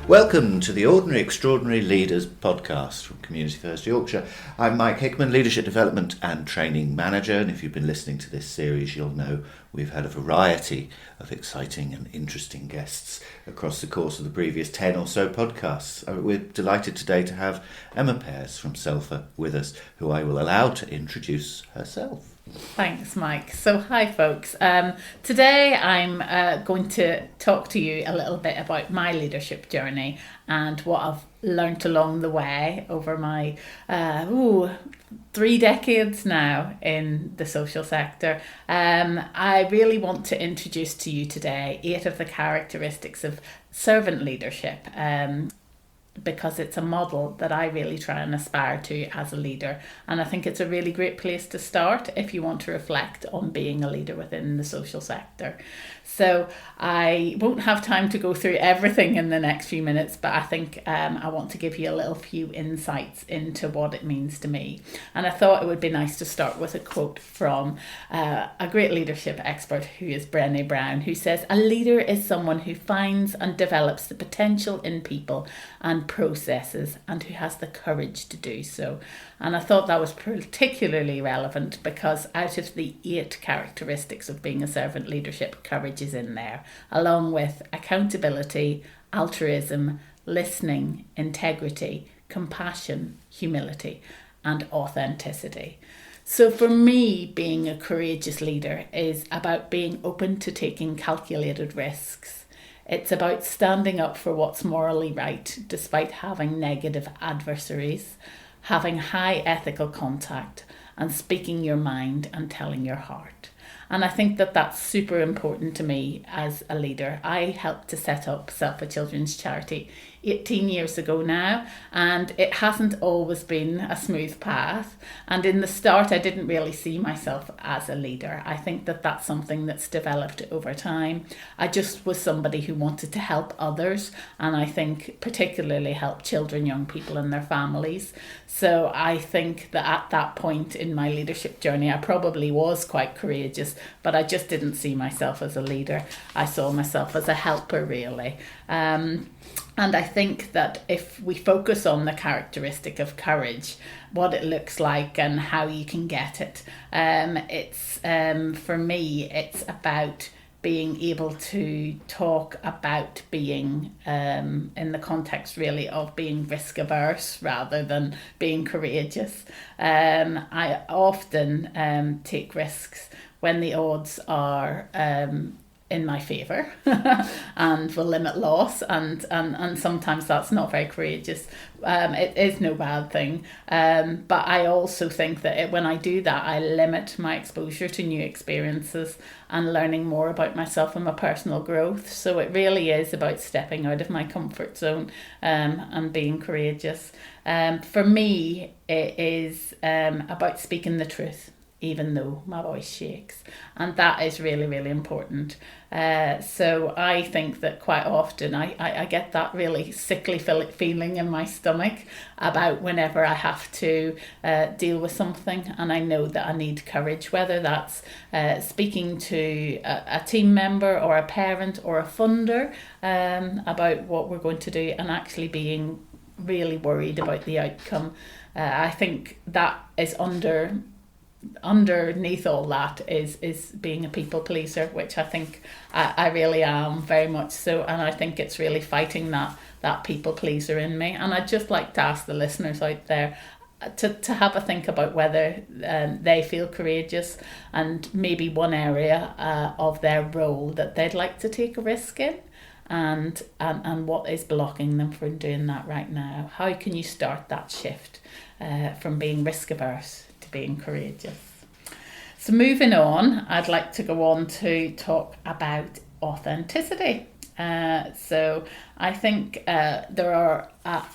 Welcome to the Ordinary Extraordinary Leaders podcast from Community First Yorkshire. I'm Mike Hickman, Leadership Development and Training Manager, and if you've been listening to this series, you'll know we've had a variety of exciting and interesting guests across the course of the previous 10 or so podcasts. We're delighted today to have Emma Pears from SELFA with us, who I will allow to introduce herself. Thanks, Mike. So, hi, folks. Today I'm going to talk to you a little bit about my leadership journey and what I've learnt along the way over my 3 decades now in the social sector. I really want to introduce to you today 8 of the characteristics of servant leadership. Because it's a model that I really try and aspire to as a leader. And I think it's a really great place to start if you want to reflect on being a leader within the social sector. So I won't have time to go through everything in the next few minutes, but I think I want to give you a little few insights into what it means to me. And I thought it would be nice to start with a quote from a great leadership expert who is Brené Brown, who says, "A leader is someone who finds and develops the potential in people and processes and who has the courage to do so." And I thought that was particularly relevant because out of the 8 characteristics of being a servant leadership, courage is in there, along with accountability, altruism, listening, integrity, compassion, humility, and authenticity. So for me, being a courageous leader is about being open to taking calculated risks. It's about standing up for what's morally right, despite having negative adversaries, having high ethical contact, and speaking your mind and telling your heart. And I think that that's super important to me as a leader. I helped to set up SELFA Children's Charity 18 years ago now, and it hasn't always been a smooth path. And in the start, I didn't really see myself as a leader. I think that that's something that's developed over time. I just was somebody who wanted to help others, and I think particularly help children, young people and their families. So I think that at that point in my leadership journey, I probably was quite courageous, but I just didn't see myself as a leader. I saw myself as a helper, really. And I think that if we focus on the characteristic of courage, what it looks like and how you can get it, for me, it's about being able to talk about being in the context really of being risk averse rather than being courageous. I often take risks when the odds are in my favour and will limit loss, and sometimes that's not very courageous. It is no bad thing, but I also think that when I do that, I limit my exposure to new experiences and learning more about myself and my personal growth. So it really is about stepping out of my comfort zone and being courageous. For me, it is about speaking the truth, even though my voice shakes. And that is really, really important. So I think that quite often I get that really sickly feeling in my stomach about whenever I have to deal with something, and I know that I need courage, whether that's speaking to a team member or a parent or a funder about what we're going to do, and actually being really worried about the outcome. I think that is underneath all that is being a people pleaser, which I think I really am, very much so, and I think it's really fighting that people pleaser in me. And I'd just like to ask the listeners out there to have a think about whether they feel courageous, and maybe one area of their role that they'd like to take a risk in, and what is blocking them from doing that right now. How can you start that shift from being risk averse to being courageous? So moving on, I'd like to go on to talk about authenticity. So I think there are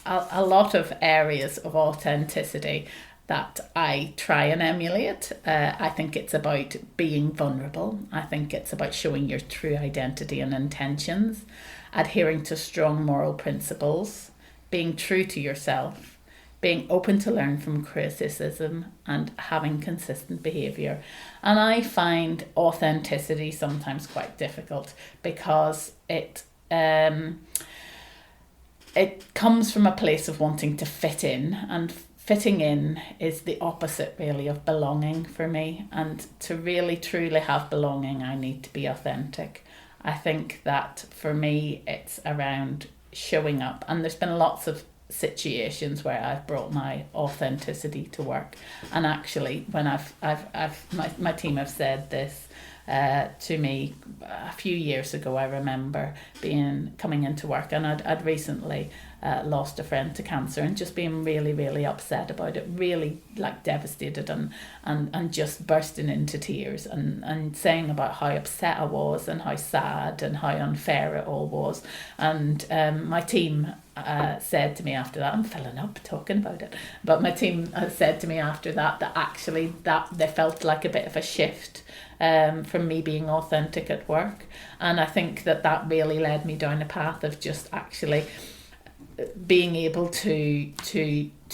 a lot of areas of authenticity that I try and emulate. I think it's about being vulnerable. I think it's about showing your true identity and intentions, adhering to strong moral principles, being true to yourself, being open to learn from criticism, and having consistent behaviour. And I find authenticity sometimes quite difficult because it it comes from a place of wanting to fit in, and fitting in is the opposite really of belonging for me. And to really truly have belonging, I need to be authentic. I think that for me it's around showing up, and there's been lots of situations where I've brought my authenticity to work, and actually when my team have said this to me a few years ago. I remember coming into work, and I'd recently lost a friend to cancer, and just being really, really upset about it, really like devastated, and just bursting into tears, and saying about how upset I was and how sad and how unfair it all was. And my team said to me after that, I'm filling up talking about it, but my team said to me after that actually that they felt like a bit of a shift from me being authentic at work. And I think that really led me down a path of just actually being able to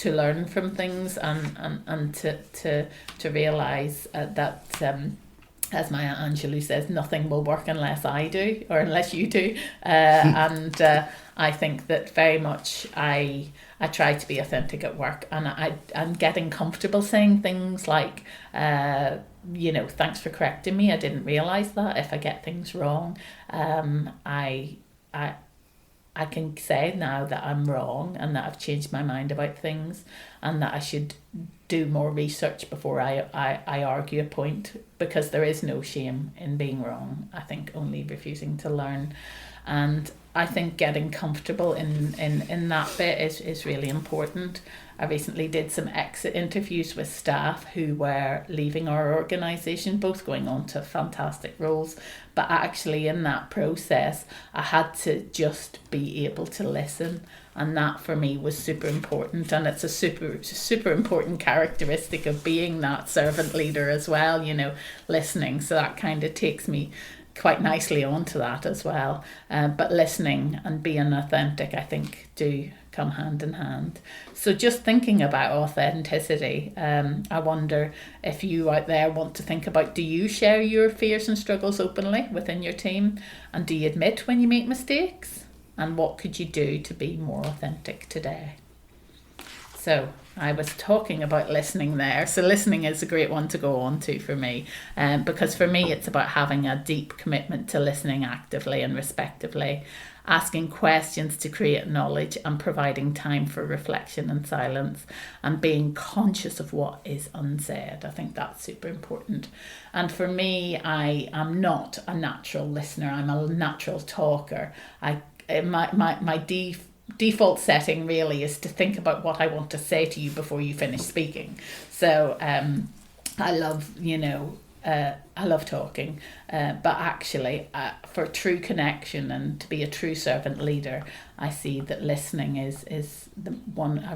learn from things, and to realise that as Maya Angelou says, nothing will work unless I do, or unless you do. And I think that very much I try to be authentic at work, and I'm getting comfortable saying things like, thanks for correcting me. I didn't realise that. If I get things wrong, I can say now that I'm wrong, and that I've changed my mind about things, and that I should do more research before I argue a point, because there is no shame in being wrong. I think only refusing to learn. And I think getting comfortable in that bit is really important. I recently did some exit interviews with staff who were leaving our organisation, both going on to fantastic roles. But actually in that process, I had to just be able to listen. And that for me was super important. And it's a super important characteristic of being that servant leader as well, listening. So that kind of takes me quite nicely onto that as well. But listening and being authentic, I think, do come hand in hand. So just thinking about authenticity, I wonder if you out there want to think about, do you share your fears and struggles openly within your team? And do you admit when you make mistakes? And what could you do to be more authentic today? So I was talking about listening there. So listening is a great one to go on to for me, because for me it's about having a deep commitment to listening actively and respectively, asking questions to create knowledge, and providing time for reflection and silence, and being conscious of what is unsaid. I think that's super important. And for me, I am not a natural listener. I'm a natural talker. My default setting really is to think about what I want to say to you before you finish speaking. So I love talking, but actually for true connection and to be a true servant leader, I see that listening is the one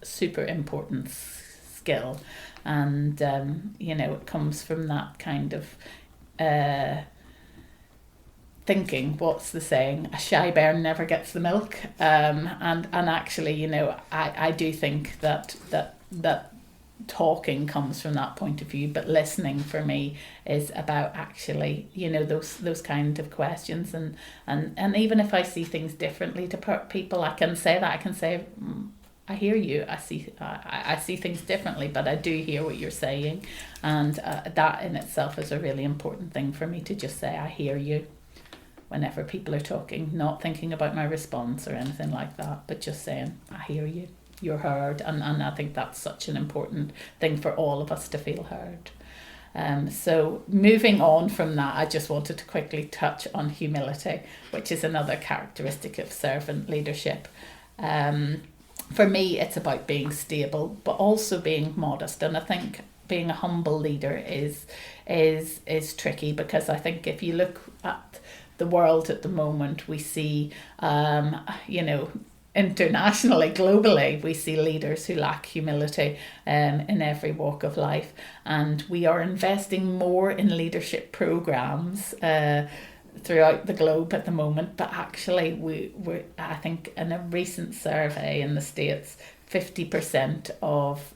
super important skill. And it comes from that kind of thinking, what's the saying, a shy bear never gets the milk. And actually, I do think that talking comes from that point of view, but listening for me is about actually, those kind of questions, and even if I see things differently to people, I can say that. I can say, I hear you. I see things differently, but I do hear what you're saying, and that in itself is a really important thing for me, to just say I hear you whenever people are talking, not thinking about my response or anything like that, but just saying I hear you. You're heard, and I think that's such an important thing for all of us to feel heard. So moving on from that, I just wanted to quickly touch on humility, which is another characteristic of servant leadership. For me, it's about being stable, but also being modest. And I think being a humble leader is tricky, because I think if you look at the world at the moment, we see, internationally, globally, we see leaders who lack humility in every walk of life. And we are investing more in leadership programs throughout the globe at the moment. But actually, I think in a recent survey in the States, 50% of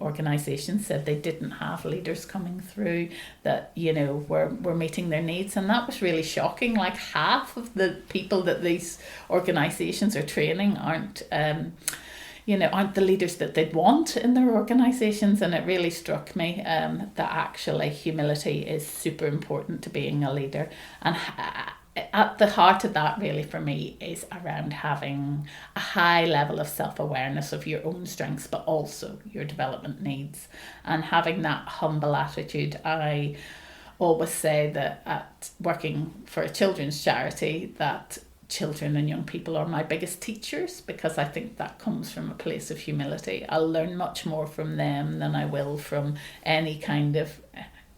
organisations said they didn't have leaders coming through that, were meeting their needs. And that was really shocking. Like half of the people that these organisations are training aren't the leaders that they'd want in their organisations. And it really struck me that actually humility is super important to being a leader. And at the heart of that really for me is around having a high level of self-awareness of your own strengths, but also your development needs, and having that humble attitude. I always say that at working for a children's charity, that children and young people are my biggest teachers, because I think that comes from a place of humility. I'll learn much more from them than I will from any kind of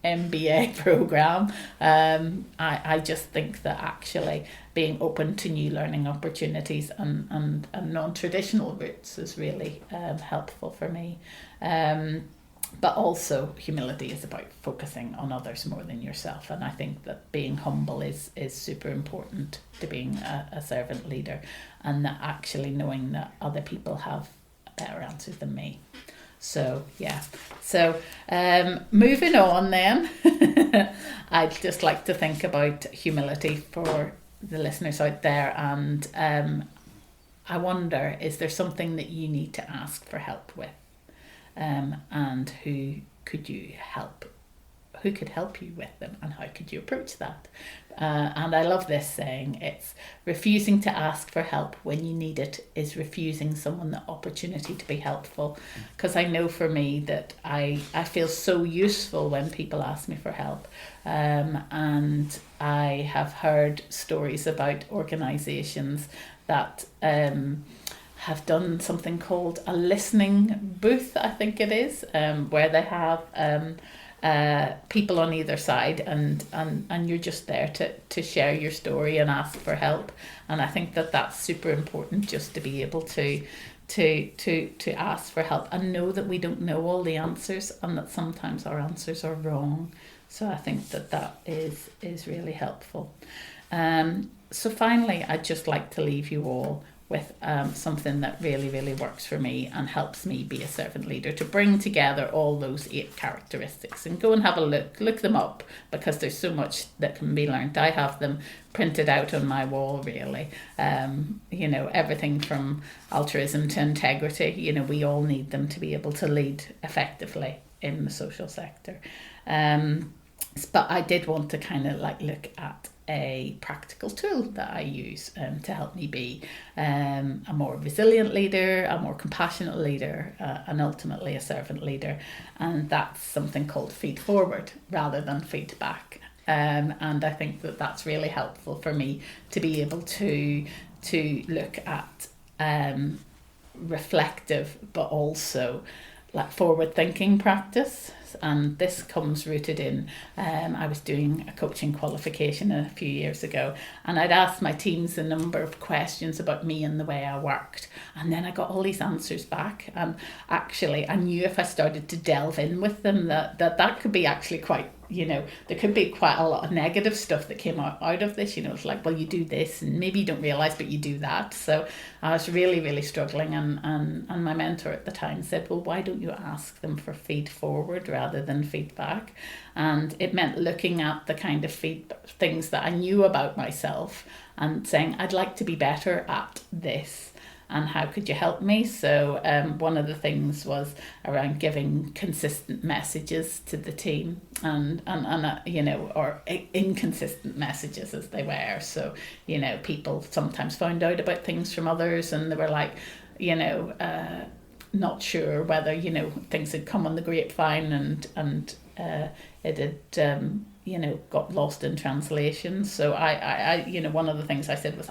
MBA program. I just think that actually being open to new learning opportunities and non-traditional routes is really helpful for me. But also humility is about focusing on others more than yourself. And I think that being humble is super important to being a servant leader, and that actually knowing that other people have better answers than me. So, yeah. So, moving on then, I'd just like to think about humility for the listeners out there. And I wonder, is there something that you need to ask for help with? And who could you help? Who could help you with them, and how could you approach that? And I love this saying. It's refusing to ask for help when you need it is refusing someone the opportunity to be helpful. Because I know for me that I feel so useful when people ask me for help. And I have heard stories about organisations that have done something called a listening booth, I think it is, where they have people on either side, and you're just there to share your story and ask for help. And I think that that's super important, just to be able to ask for help and know that we don't know all the answers, and that sometimes our answers are wrong. So I think that is really helpful. So finally, I'd just like to leave you all with something that really, really works for me and helps me be a servant leader, to bring together all those 8 characteristics. And go and have a look them up, because there's so much that can be learned. I have them printed out on my wall, really. Everything from altruism to integrity. We all need them to be able to lead effectively in the social sector. But I did want to kind of look at a practical tool that I use to help me be a more resilient leader, a more compassionate leader, and ultimately a servant leader. And that's something called feed forward rather than feed back. And I think that that's really helpful for me to be able to look at reflective, but also forward thinking practice. And this comes rooted in, I was doing a coaching qualification a few years ago, and I'd asked my teams a number of questions about me and the way I worked, and then I got all these answers back. And actually I knew if I started to delve in with them that could be actually quite, there could be quite a lot of negative stuff that came out of this. It's like, well, you do this and maybe you don't realise, but you do that. So I was really, really struggling, and my mentor at the time said, well, why don't you ask them for feed forward rather than feedback? And it meant looking at the kind of things that I knew about myself and saying, I'd like to be better at this, and how could you help me? So one of the things was around giving consistent messages to the team, and or inconsistent messages as they were. So people sometimes found out about things from others, and they were like, not sure whether things had come on the grapevine, and it had got lost in translation. So I one of the things I said was,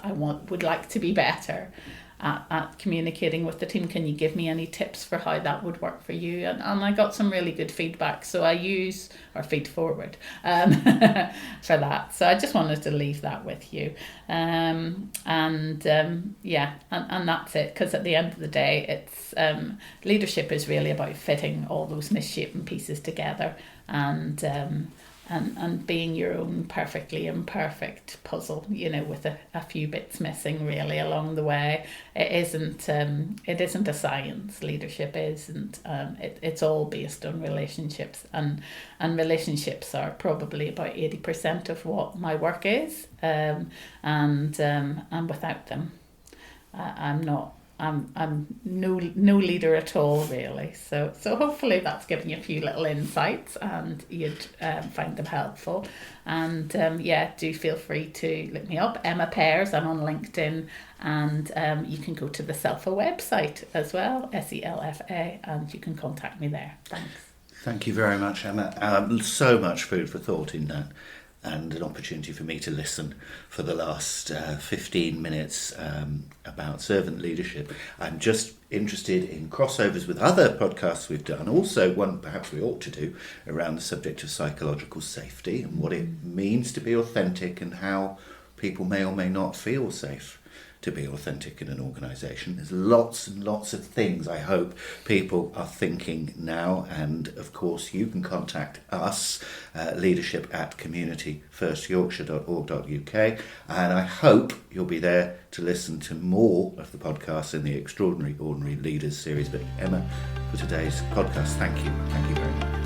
would like to be better at communicating with the team. Can you give me any tips for how that would work for you? And I got some really good feedback. So I use or feed forward for that. So I just wanted to leave that with you. And that's it. Because at the end of the day, it's leadership is really about fitting all those misshapen pieces together. And and being your own perfectly imperfect puzzle, with a few bits missing really along the way. It isn't a science. Leadership isn't. It's all based on relationships, and relationships are probably about 80% of what my work is. And without them, I'm no leader at all, really. So hopefully that's given you a few little insights, and you'd find them helpful. And do feel free to look me up, Emma Pears. I'm on LinkedIn, and you can go to the SELFA website as well, SELFA, and you can contact me there. Thanks. Thank you very much, Emma. So much food for thought in that, and an opportunity for me to listen for the last 15 minutes about servant leadership. I'm just interested in crossovers with other podcasts we've done. Also, one perhaps we ought to do around the subject of psychological safety and what it means to be authentic, and how people may or may not feel safe to be authentic in an organisation. There's lots and lots of things I hope people are thinking now, and of course you can contact us, leadership@communityfirstyorkshire.org.uk, and I hope you'll be there to listen to more of the podcasts in the Extraordinary Ordinary Leaders series. But Emma, for today's podcast, thank you very much.